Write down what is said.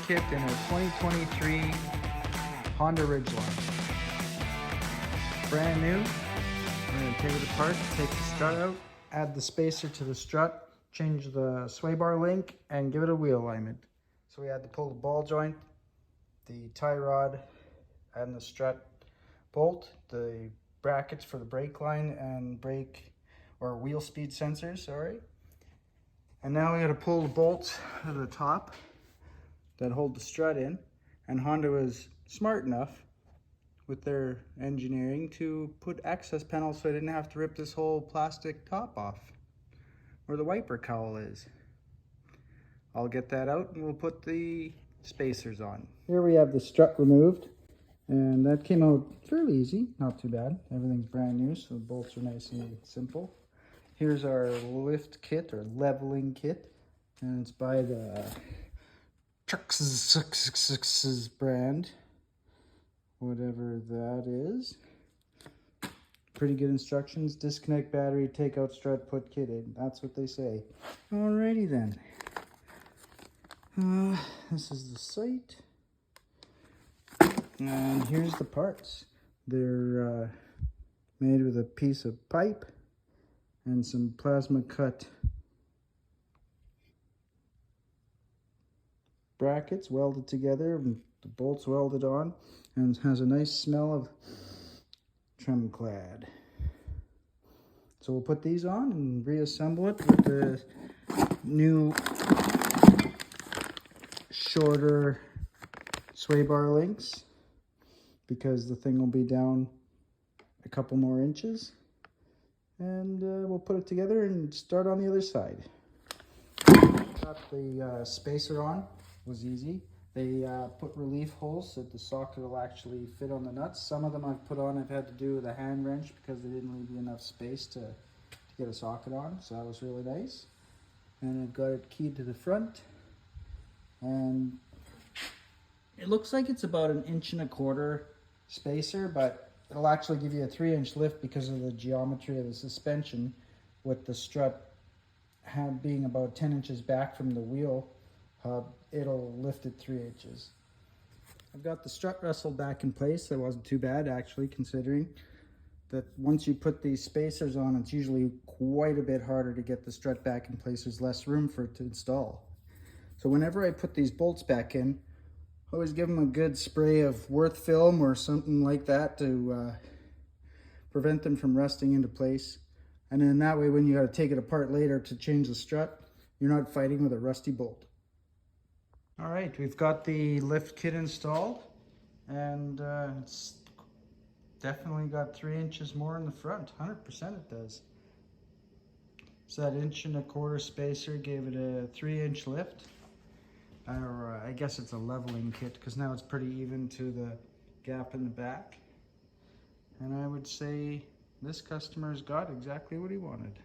kit in a 2023 Honda RIDGELINE. Brand new. We're going to take it apart, take the strut out, add the spacer to the strut, change the sway bar link, and give it a wheel alignment. So we had to pull the ball joint, the tie rod, and the strut bolt, the brackets for the brake line and brake or wheel speed sensors, sorry. And now we got to pull the bolts to the top that hold the strut in. And Honda was smart enough with their engineering to put access panels so I didn't have to rip this whole plastic top off where the wiper cowl is. I'll get that out and we'll put the spacers on. Here we have the strut removed, and that came out fairly easy, not too bad. Everything's brand new, so the bolts are nice and simple. Here's our lift kit or leveling kit, and it's by the Trucks brand, whatever that is. Pretty good instructions: disconnect battery, take out strut, put kit in. That's what they say. Alrighty then. This is the site, and here's the parts. They're made with a piece of pipe and some plasma cut brackets welded together, and the bolts welded on, and it has a nice smell of trim clad. So we'll put these on and reassemble it with the new shorter sway bar links, because the thing will be down a couple more inches, and we'll put it together and start on the other side. Got the spacer on. Was easy. They put relief holes so that the socket will actually fit on the nuts. Some of them I've put on I've had to do with a hand wrench because they didn't leave you enough space to get a socket on, so that was really nice. And I've got it keyed to the front, and it looks like it's about 1.25 inch spacer, but it'll actually give you a 3-inch lift because of the geometry of the suspension, with the strut being about 10 inches back from the wheel hub. It'll lift it 3 inches. I've got the strut wrestled back in place. That wasn't too bad, actually, considering that once you put these spacers on, it's usually quite a bit harder to get the strut back in place. There's less room for it to install. So whenever I put these bolts back in, I always give them a good spray of Worth film or something like that to prevent them from rusting into place. And then that way, when you got to take it apart later to change the strut, you're not fighting with a rusty bolt. All right, we've got the lift kit installed, and it's definitely got 3 inches more in the front. 100% it does. So that 1.25 inch spacer gave it a 3-inch lift. Or I guess it's a leveling kit, because now it's pretty even to the gap in the back. And I would say this customer's got exactly what he wanted.